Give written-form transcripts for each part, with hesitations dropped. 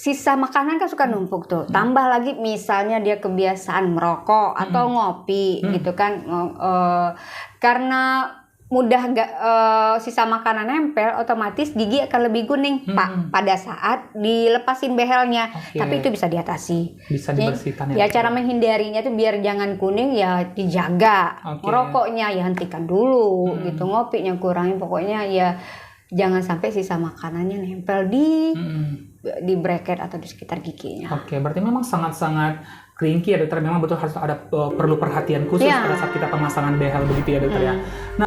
sisa makanan kan suka numpuk tuh. Tambah lagi misalnya dia kebiasaan merokok atau ngopi gitu kan. Karena mudah sisa makanan nempel, otomatis gigi akan lebih kuning pada saat dilepasin behelnya. Tapi itu bisa diatasi. Bisa dibersihkan ya. Cara menghindarinya tuh biar jangan kuning ya dijaga. Merokoknya ya hentikan dulu gitu. Ngopinya kurangin, pokoknya ya jangan sampai sisa makanannya nempel di bracket atau di sekitar giginya. Berarti memang sangat-sangat clinky ya dokter. Memang betul harus ada perlu perhatian khusus pada saat kita pemasangan behel begitu ya dokter ya. Nah,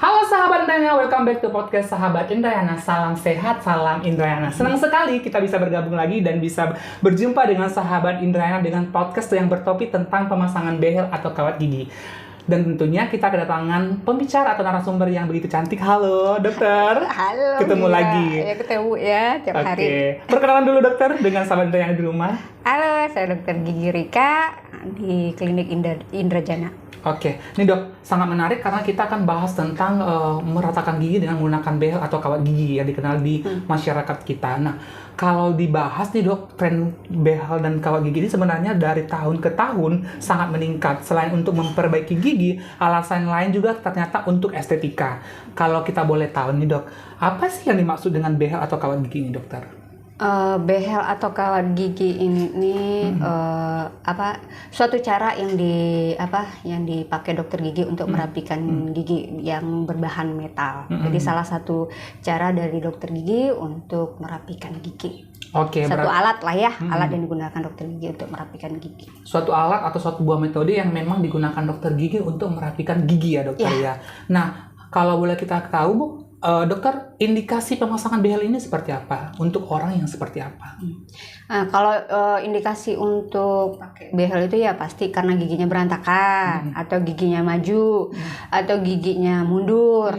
halo sahabat Indrayana, welcome back to podcast Sahabat Indrayana. Salam sehat, salam Indrayana. Senang sekali kita bisa bergabung lagi dan bisa berjumpa dengan sahabat Indrayana dengan podcast yang bertopik tentang pemasangan behel atau kawat gigi. Dan tentunya kita kedatangan pembicara atau narasumber yang begitu cantik. Halo dokter. Halo. Ketemu lagi. Ya ketemu ya tiap hari. Perkenalan dulu dokter dengan sahabat Indrayana di rumah. Halo, saya dokter Gigi Rika di Klinik Indrajana. Ini dok, sangat menarik karena kita akan bahas tentang meratakan gigi dengan menggunakan behel atau kawat gigi yang dikenal di masyarakat kita. Nah, kalau dibahas nih dok, tren behel dan kawat gigi ini sebenarnya dari tahun ke tahun sangat meningkat. Selain untuk memperbaiki gigi, alasan lain juga ternyata untuk estetika. Kalau kita boleh tahu nih dok, apa sih yang dimaksud dengan behel atau kawat gigi ini dokter? Behel atau kawat gigi ini suatu cara yang dipakai dokter gigi untuk merapikan gigi yang berbahan metal. Jadi salah satu cara dari dokter gigi untuk merapikan gigi. Satu alat lah ya, alat yang digunakan dokter gigi untuk merapikan gigi. Suatu alat atau suatu buah metode yang memang digunakan dokter gigi untuk merapikan gigi ya dokter ya. Nah, kalau boleh kita tahu Bu, dokter, indikasi pemasangan behel ini seperti apa? Untuk orang yang seperti apa? Kalau indikasi untuk behel itu ya pasti karena giginya berantakan, atau giginya maju, atau giginya mundur,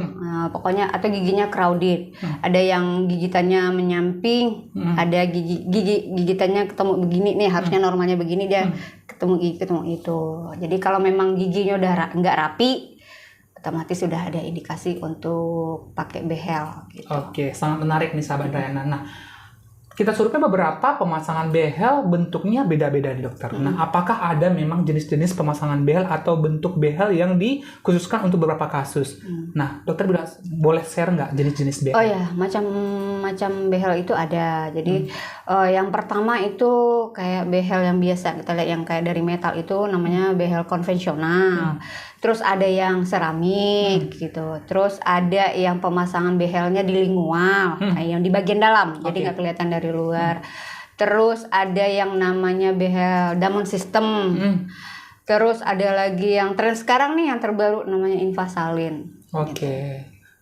pokoknya atau giginya crowded. Ada yang gigitannya menyamping, ada gigitannya ketemu begini nih, harusnya normalnya begini, dia ketemu itu. Jadi kalau memang giginya udah nggak rapi, otomatis sudah ada indikasi untuk pakai behel gitu. Sangat menarik nih sahabat Indrayana. Nah, kita survei beberapa pemasangan behel bentuknya beda-beda nih dokter. Nah, apakah ada memang jenis-jenis pemasangan behel atau bentuk behel yang dikhususkan untuk beberapa kasus? Nah, dokter boleh share nggak jenis-jenis behel? Oh ya, macam-macam behel itu ada. Jadi yang pertama itu kayak behel yang biasa kita lihat yang kayak dari metal itu namanya behel konvensional. Terus ada yang seramik gitu. Terus ada yang pemasangan behelnya di lingual, yang di bagian dalam, jadi nggak kelihatan dari luar. Terus ada yang namanya behel Damon System. Terus ada lagi yang tren sekarang nih yang terbaru namanya Invisalign. Gitu.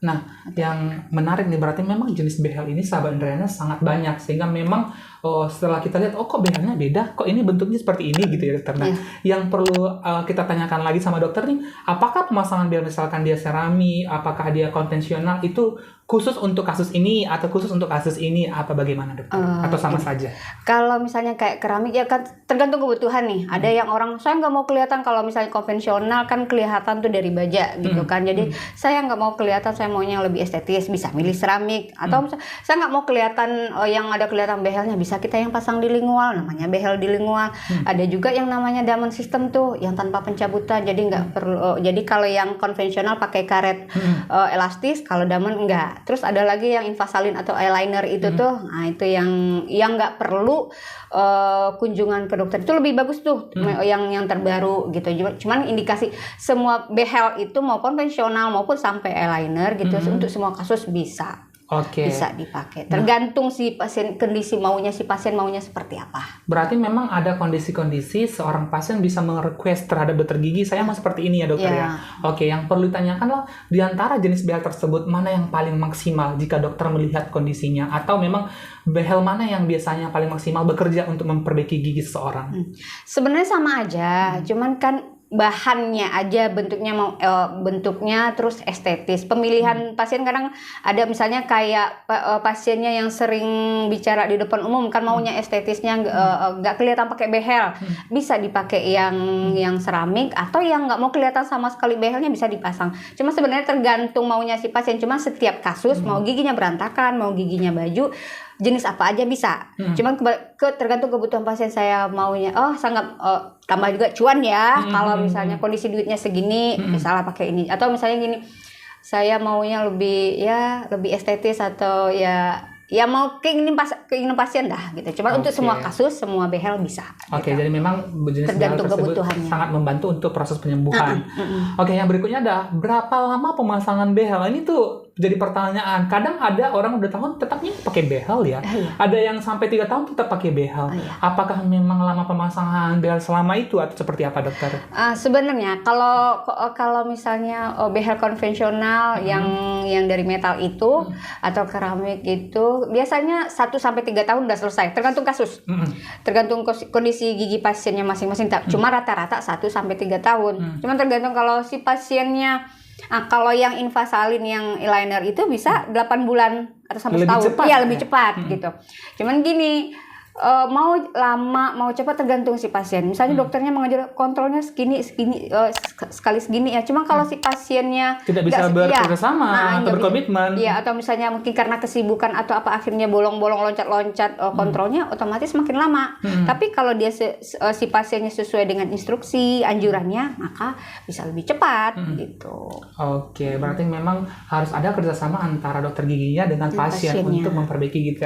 Nah, yang menarik nih berarti memang jenis behel ini sahabat Indrayana sangat banyak sehingga memang setelah kita lihat kok behelnya beda, kok ini bentuknya seperti ini gitu ya dokter. Nah, yang perlu kita tanyakan lagi sama dokter nih, apakah pemasangan behel misalkan dia seramik, apakah dia konvensional itu khusus untuk kasus ini atau khusus untuk kasus ini, apa bagaimana dokter? Atau sama saja? Kalau misalnya kayak keramik ya kan tergantung kebutuhan nih. Ada yang orang saya nggak mau kelihatan, kalau misalnya konvensional kan kelihatan tuh dari baja gitu kan. Jadi saya nggak mau kelihatan, saya maunya yang lebih estetis, bisa milih seramik. Atau saya nggak mau kelihatan yang ada kelihatan behelnya, bisa kita yang pasang di lingual, namanya behel di lingual. Ada juga yang namanya Damon System tuh yang tanpa pencabutan, jadi nggak perlu. Jadi kalau yang konvensional pakai karet elastis, kalau Damon enggak. Terus ada lagi yang Invisalign atau eyeliner itu tuh, nah itu yang nggak perlu kunjungan ke dokter, itu lebih bagus tuh yang terbaru gitu. Cuman indikasi semua behel itu mau konvensional maupun sampai eyeliner gitu, untuk semua kasus bisa. Bisa dipakai. Tergantung si pasien, kondisi si pasien maunya seperti apa. Berarti memang ada kondisi-kondisi seorang pasien bisa merequest terhadap dokter gigi, saya mau seperti ini ya dokter ya. Yang perlu ditanyakan lah, di antara jenis behel tersebut mana yang paling maksimal jika dokter melihat kondisinya, atau memang behel mana yang biasanya paling maksimal bekerja untuk memperbaiki gigi seseorang? Sebenarnya sama aja, cuman kan bahannya aja bentuknya bentuknya terus estetis. Pemilihan pasien kadang ada misalnya kayak pasiennya yang sering bicara di depan umum kan maunya estetisnya nggak kelihatan pakai behel. Bisa dipakai yang seramik atau yang nggak mau kelihatan sama sekali behelnya bisa dipasang. Cuma sebenarnya tergantung maunya si pasien. Cuma setiap kasus mau giginya berantakan, mau giginya baju, jenis apa aja bisa. Cuman tergantung kebutuhan pasien. Saya maunya sangat tambah juga cuan ya. Kalau misalnya kondisi duitnya segini, misalnya pakai ini atau misalnya gini, saya maunya lebih estetis atau ya mau keinginan pasien dah gitu. Cuma untuk semua kasus, semua behel bisa. Oke, gitu. jadi memang jenis behel tersebut sangat membantu untuk proses penyembuhan. Oke, yang berikutnya ada berapa lama pemasangan behel? Ini tuh jadi pertanyaan. Kadang ada orang udah tahun tetapnya pakai behel ya. Ada yang sampai 3 tahun tetap pakai behel. Apakah memang lama pemasangan behel selama itu atau seperti apa, dokter? Sebenarnya kalau misalnya behel konvensional yang dari metal itu atau keramik itu biasanya 1-3 tahun udah selesai, tergantung kasus. Tergantung kondisi gigi pasiennya masing-masing. Cuma rata-rata 1-3 tahun. Cuma tergantung kalau si pasiennya kalau yang Invisalign yang eyeliner itu bisa 8 bulan atau sampai setahun. Iya, lebih cepat gitu. Cuman gini, mau lama mau cepat tergantung si pasien. Misalnya dokternya mengajar kontrolnya segini sekali segini ya. Cuma kalau si pasiennya tidak bisa bekerja sama atau berkomitmen. Iya, atau misalnya mungkin karena kesibukan atau apa akhirnya bolong-bolong loncat-loncat kontrolnya otomatis makin lama. Tapi kalau dia si pasiennya sesuai dengan instruksi anjurannya maka bisa lebih cepat gitu. Oke, berarti memang harus ada kerjasama antara dokter giginya dengan pasien untuk memperbaiki gigi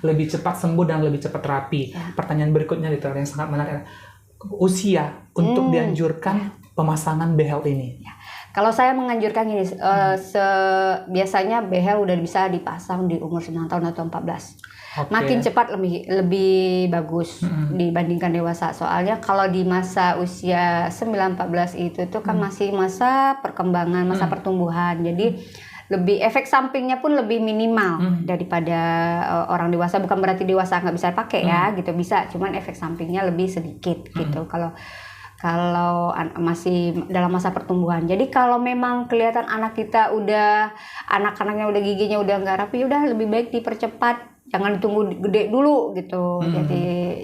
lebih cepat sembuh dan lebih cepat rapi. Biasanya berikutnya dokter yang sangat menarik, usia untuk dianjurkan pemasangan behel ini. Kalau saya menganjurkan ini, biasanya behel udah bisa dipasang di umur 9 tahun atau 14. Makin cepat lebih bagus dibandingkan dewasa. Soalnya kalau di masa usia 9-14 itu tuh kan masih masa perkembangan, masa pertumbuhan. Jadi lebih efek sampingnya pun lebih minimal daripada orang dewasa. Bukan berarti dewasa nggak bisa pakai ya gitu, bisa, cuman efek sampingnya lebih sedikit gitu kalau masih dalam masa pertumbuhan. Jadi kalau memang kelihatan anak-anaknya udah giginya udah nggak rapi, udah lebih baik dipercepat. Jangan ditunggu gede dulu gitu.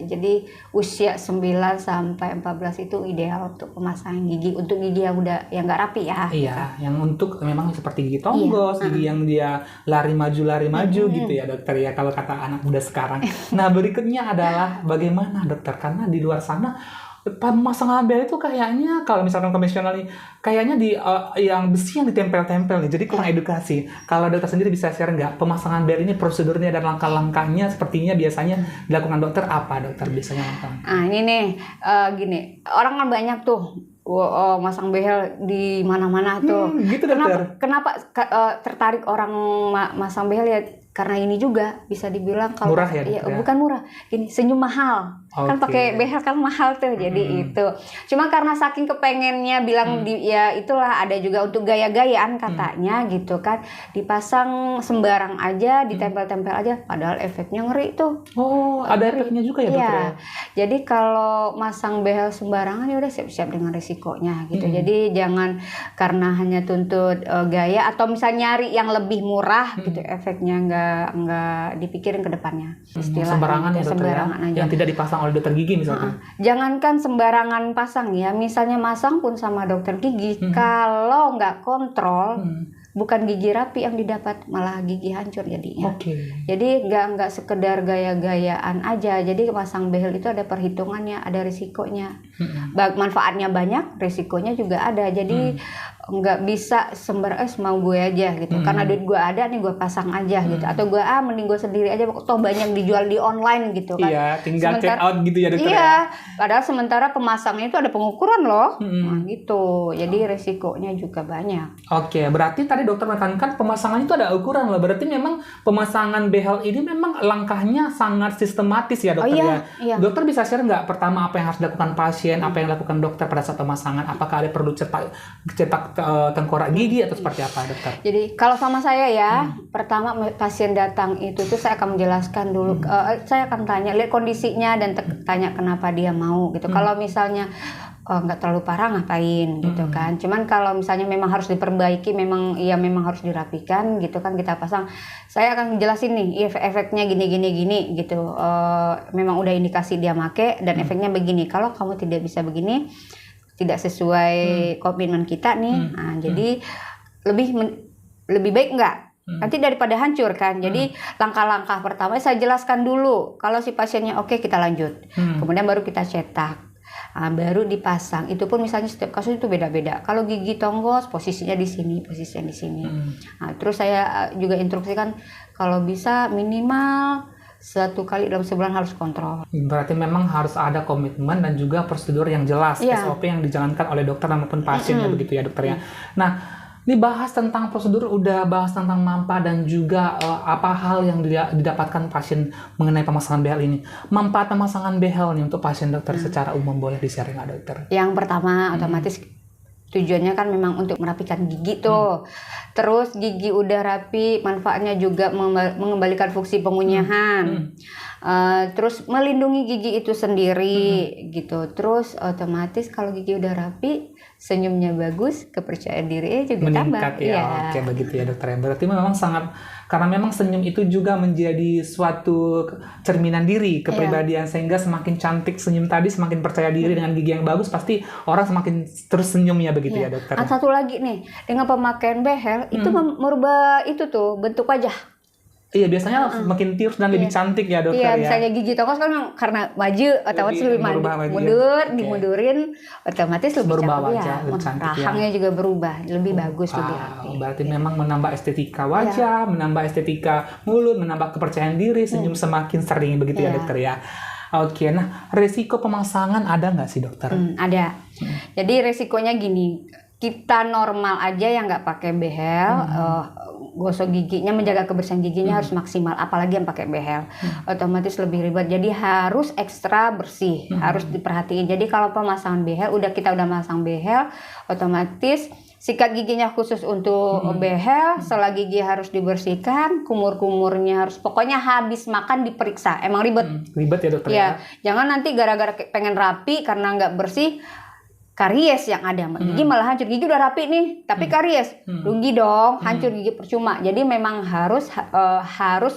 Jadi usia 9 sampai 14 itu ideal untuk pemasangan gigi, untuk gigi yang nggak rapi ya. Iya, yang untuk memang seperti gigi tonggos, gigi yang dia lari maju gitu ya dokter ya, kalau kata anak muda sekarang. Nah, berikutnya adalah bagaimana dokter, karena di luar sana pemasangan behel itu kayaknya kalau misalkan konvensional nih kayaknya di yang besi yang ditempel-tempel nih, jadi kurang edukasi. Kalau dokter sendiri bisa share nggak pemasangan behel ini, prosedurnya dan langkah-langkahnya sepertinya biasanya dilakukan dokter apa dokter biasanya langkah? Ini nih gini, orang kan banyak tuh masang behel di mana-mana tuh. Gitu dokter. Kenapa tertarik orang masang behel ya? Karena ini juga bisa dibilang kalau murah ya, bukan murah, ini senyum mahal. Kan pakai behel kan mahal tuh, jadi itu. Cuma karena saking kepengennya bilang ya itulah, ada juga untuk gaya-gayaan katanya gitu kan, dipasang sembarang aja, ditempel-tempel aja, padahal efeknya ngeri tuh. Ada efeknya juga ya dokter. Iya. Jadi kalau masang behel sembarangan ya udah siap-siap dengan resikonya gitu. Jadi jangan karena hanya tuntut gaya atau misalnya nyari yang lebih murah gitu, efeknya nggak dipikirin ke depannya. Sembarangan ya dokter ya, aja. yang tidak dipasang oleh dokter gigi misalnya. Jangankan sembarangan pasang ya, misalnya masang pun sama dokter gigi, kalau nggak kontrol, bukan gigi rapi yang didapat, malah gigi hancur jadinya. Jadi nggak sekedar gaya-gayaan aja. Jadi pasang behel itu ada perhitungannya, ada risikonya. Manfaatnya banyak, risikonya juga ada. Jadi nggak bisa mau gue aja gitu, karena duit gue ada nih gue pasang aja gitu, atau gue mending gue sendiri aja, toh banyak dijual di online gitu kan. Iya, tinggal check out gitu ya dokter. Iya, padahal sementara pemasangnya itu ada pengukuran loh. Nah gitu, jadi resikonya juga banyak. Oke, berarti tadi dokter menekankan pemasangan itu ada ukuran loh. Berarti memang pemasangan behel ini memang langkahnya sangat sistematis ya dokter ya. Dokter bisa share nggak pertama apa yang harus dilakukan pasien, apa yang dilakukan dokter pada saat pemasangan? Apakah ada perlu cetak tengkorak gigi atau seperti apa dokter? Jadi kalau sama saya ya, pertama pasien datang itu tuh saya akan menjelaskan dulu, saya akan tanya, lihat kondisinya dan tanya kenapa dia mau gitu. Kalau misalnya nggak terlalu parah ngapain gitu kan. Cuman kalau misalnya memang harus diperbaiki, memang harus dirapikan gitu kan, kita pasang. Saya akan jelasin nih efeknya gini gitu. Memang udah indikasi dia make dan efeknya begini. Kalau kamu tidak bisa begini, tidak sesuai komitmen kita nih. Nah, jadi lebih baik enggak. Nanti daripada hancur kan. Jadi langkah-langkah pertama saya jelaskan dulu. Kalau si pasiennya oke, kita lanjut. Kemudian baru kita cetak. Baru dipasang. Itu pun misalnya setiap kasus itu beda-beda. Kalau gigi tonggos posisinya di sini, posisinya di sini. Nah, terus saya juga instruksikan kalau bisa minimal 1 kali dalam sebulan harus kontrol. Berarti memang harus ada komitmen dan juga prosedur yang jelas, SOP yang dijalankan oleh dokter maupun pasiennya begitu ya dokter ya. Nah, ini bahas tentang prosedur, udah bahas tentang manfaat dan juga apa hal yang didapatkan pasien mengenai pemasangan behel ini. Manfaat pemasangan behel nih untuk pasien dokter secara umum boleh di-share nggak dokter? Yang pertama otomatis tujuannya kan memang untuk merapikan gigi tuh. Terus gigi udah rapi, manfaatnya juga mengembalikan fungsi pengunyahan. Terus melindungi gigi itu sendiri gitu. Terus otomatis kalau gigi udah rapi, senyumnya bagus, kepercayaan dirinya juga meningkat tambah. ya. Oke, begitu ya dokter. Berarti memang sangat, karena memang senyum itu juga menjadi suatu cerminan diri, kepribadian, sehingga semakin cantik senyum tadi, semakin percaya diri dengan gigi yang bagus, pasti orang semakin terus senyum ya begitu ya dokter. Satu lagi nih, dengan pemakaian behel itu merubah itu tuh bentuk wajah. Iya, biasanya makin tirus dan lebih cantik ya dokter ya. Iya, misalnya gigi tongkos kan karena maju, otomatis lebih mundur, dimundurin, otomatis lebih berubah cantik wajah, lebih cantik ya. Rahangnya juga berubah, lebih bagus, lebih rapi. Berarti memang menambah estetika wajah, menambah estetika mulut, menambah kepercayaan diri, senyum semakin sering begitu ya dokter ya. Oke, nah resiko pemasangan ada nggak sih dokter? Ada. Jadi resikonya gini, kita normal aja yang nggak pakai behel, gosok giginya, menjaga kebersihan giginya harus maksimal, apalagi yang pakai behel, otomatis lebih ribet. Jadi harus ekstra bersih, harus diperhatiin. Jadi kalau pemasangan behel, kita udah masang behel, otomatis sikat giginya khusus untuk behel, sela gigi harus dibersihkan, kumur-kumurnya harus, pokoknya habis makan diperiksa. Emang ribet. Ribet ya dokter ya. Jangan nanti gara-gara pengen rapi karena nggak bersih, karies yang ada. Gigi malah hancur. Gigi udah rapi nih, tapi karies. Rugi dong, hancur gigi percuma. Jadi memang harus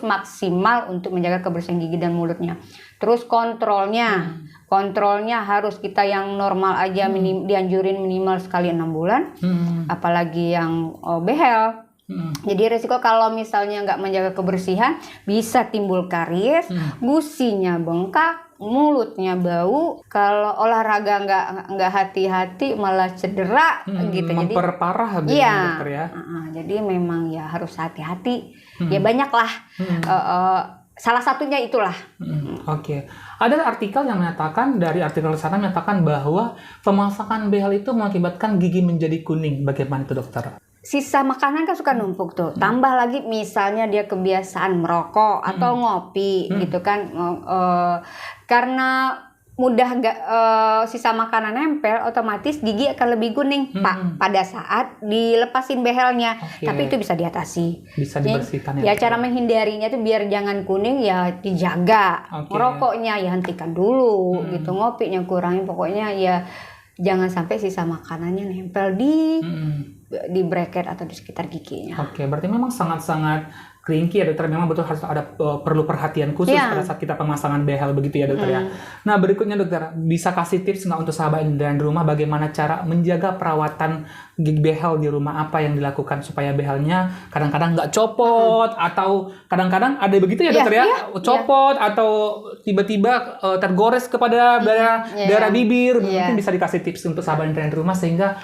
maksimal untuk menjaga kebersihan gigi dan mulutnya. Terus kontrolnya harus kita yang normal aja dianjurin minimal sekali 6 bulan. Apalagi yang behel. Jadi resiko kalau misalnya nggak menjaga kebersihan bisa timbul karies, gusinya bengkak, mulutnya bau. Kalau olahraga nggak hati-hati malah cedera gitu. Memperparah jadi dokter ya. Jadi memang ya harus hati-hati. Ya banyak lah. Salah satunya itulah. Oke. Ada artikel yang menyatakan, dari artikel sana menyatakan bahwa pemasangan behel itu mengakibatkan gigi menjadi kuning. Bagaimana itu dokter? Sisa makanan kan suka numpuk tuh. Tambah lagi misalnya dia kebiasaan merokok atau ngopi gitu kan. Karena mudah sisa makanan nempel, otomatis gigi akan lebih kuning pada saat dilepasin behelnya. Tapi itu bisa diatasi. Bisa dibersihkan ya. Cara menghindarinya tuh biar jangan kuning ya dijaga. Merokoknya ya hentikan dulu gitu. Ngopinya kurangin, pokoknya ya jangan sampai sisa makanannya nempel di bracket atau di sekitar giginya. Oke, berarti memang sangat-sangat clinky ya dokter, memang betul harus ada perlu perhatian khusus pada saat kita pemasangan behel begitu ya dokter ya. Nah berikutnya dokter, bisa kasih tips nggak untuk sahabat dan rumah bagaimana cara menjaga perawatan gigi behel di rumah, apa yang dilakukan supaya behelnya kadang-kadang nggak copot atau kadang-kadang ada begitu ya dokter copot atau tiba-tiba tergores kepada daerah bibir, mungkin bisa dikasih tips untuk sahabat dan rumah sehingga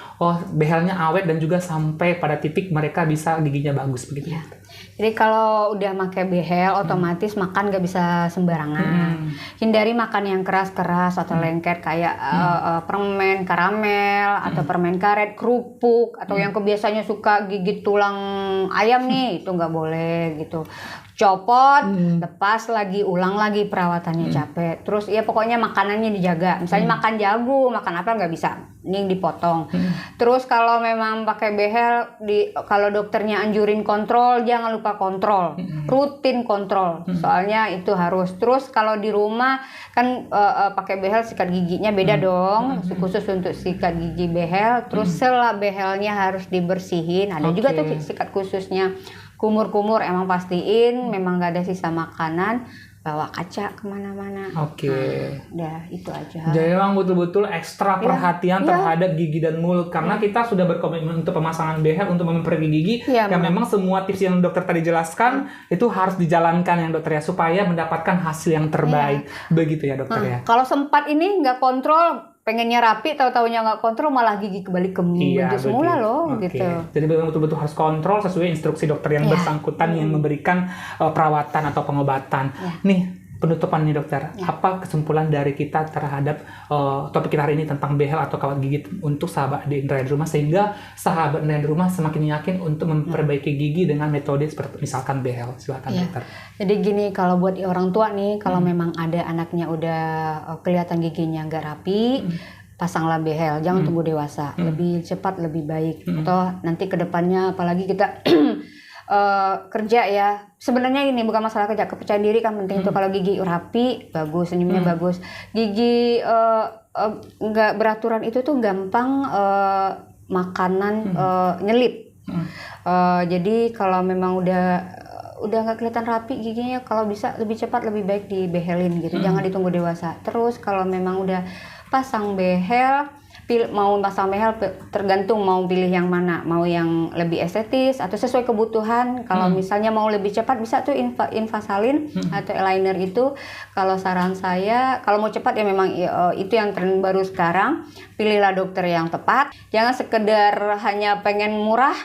behelnya awet dan juga sampai pada titik mereka bisa giginya bagus begitu ya. Jadi kalau udah pakai behel, otomatis makan gak bisa sembarangan. Hindari makan yang keras-keras atau lengket kayak permen karamel atau permen karet, kerupuk, atau yang kebiasaannya suka gigit tulang ayam nih, itu nggak boleh gitu. Copot, lepas lagi, ulang lagi perawatannya capek. Terus ya pokoknya makanannya dijaga. Misalnya makan jagung, makan apa nggak bisa, ini dipotong. Terus kalau memang pakai behel, kalau dokternya anjurin kontrol, jangan lupa kontrol. rutin kontrol. Soalnya itu harus. Terus kalau di rumah kan pakai behel sikat giginya beda dong. Khusus untuk sikat gigi behel. Terus sela behelnya harus dibersihin. Ada juga tuh sikat khususnya. Kumur-kumur emang pastiin memang nggak ada sisa makanan. Bawa kaca kemana-mana. Udah itu aja. Jadi memang betul-betul ekstra perhatian terhadap gigi dan mulut karena kita sudah berkomitmen untuk pemasangan behel untuk memperbaiki gigi. Yang memang semua tips yang dokter tadi jelaskan itu harus dijalankan yang dokter ya supaya mendapatkan hasil yang terbaik. Begitu ya dokter ya. Kalau sempat ini nggak kontrol, pengennya rapi, tahu-tahunya nggak kontrol, malah gigi kembali ke semula loh, gitu. Jadi memang betul-betul harus kontrol sesuai instruksi dokter yang bersangkutan yang memberikan perawatan atau pengobatan. Nih, penutupan nih dokter, apa kesimpulan dari kita terhadap topik kita hari ini tentang behel atau kawat gigi untuk sahabat Indra di rumah sehingga sahabat Indra di rumah semakin yakin untuk memperbaiki gigi dengan metode seperti misalkan behel. Silakan dokter. Jadi gini, kalau buat orang tua nih, kalau memang ada anaknya udah kelihatan giginya nggak rapi, pasanglah behel, jangan tunggu dewasa, lebih cepat lebih baik. Toh nanti kedepannya apalagi kita kerja ya, sebenarnya ini bukan masalah kerja, kepercayaan diri kan penting tuh. Kalau gigi rapi bagus, senyumnya bagus, gigi nggak beraturan itu tuh gampang makanan nyelip. Jadi kalau memang udah nggak kelihatan rapi giginya, kalau bisa lebih cepat lebih baik dibehelin gitu, jangan ditunggu dewasa. Terus kalau memang udah pasang behel, mau pasang behel tergantung mau pilih yang mana, mau yang lebih estetis atau sesuai kebutuhan. Kalau misalnya mau lebih cepat bisa tuh Invisalign atau aligner itu. Kalau saran saya kalau mau cepat ya memang itu yang tren baru sekarang, pilihlah dokter yang tepat. Jangan sekedar hanya pengen murah,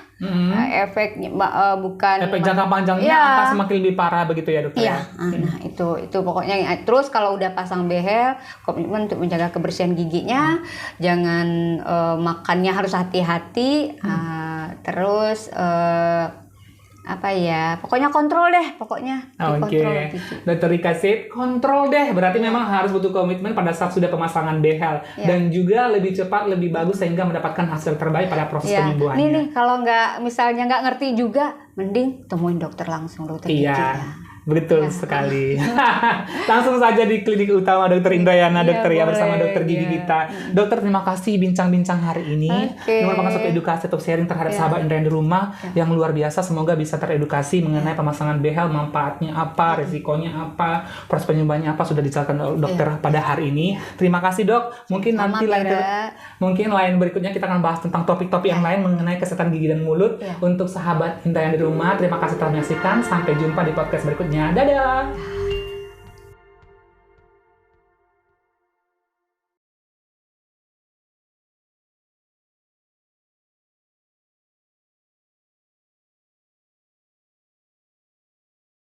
efeknya bukan efek jangka panjangnya akan semakin lebih parah begitu ya dokter. Nah itu pokoknya. Terus kalau udah pasang behel, komitmen untuk menjaga kebersihan giginya, jangan makannya harus hati-hati, terus pokoknya kontrol deh, dikontrol. Dokter Rika sip, kontrol deh, berarti memang harus butuh komitmen pada saat sudah pemasangan behel dan juga lebih cepat lebih bagus sehingga mendapatkan hasil terbaik pada proses penyembuhannya. Nih kalau misalnya nggak ngerti juga, mending temuin dokter langsung, dokter gigi ya. Betul sekali. Langsung saja di klinik utama Dr. Indrayana dokter ya bersama dokter gigi kita. Dokter, terima kasih bincang-bincang hari ini. Ini merupakan satu edukasi atau sharing terhadap sahabat Indrayana di rumah yang luar biasa. Semoga bisa teredukasi mengenai pemasangan behel, manfaatnya apa, resikonya apa, proses penyembuhannya apa sudah dijelaskan oleh dokter pada hari ini. Terima kasih dok. Mungkin nanti lain berikutnya kita akan bahas tentang topik-topik yang lain mengenai kesehatan gigi dan mulut untuk sahabat Indrayana di rumah. Terima kasih telah menyaksikan. Sampai jumpa di podcast berikutnya. Dadah.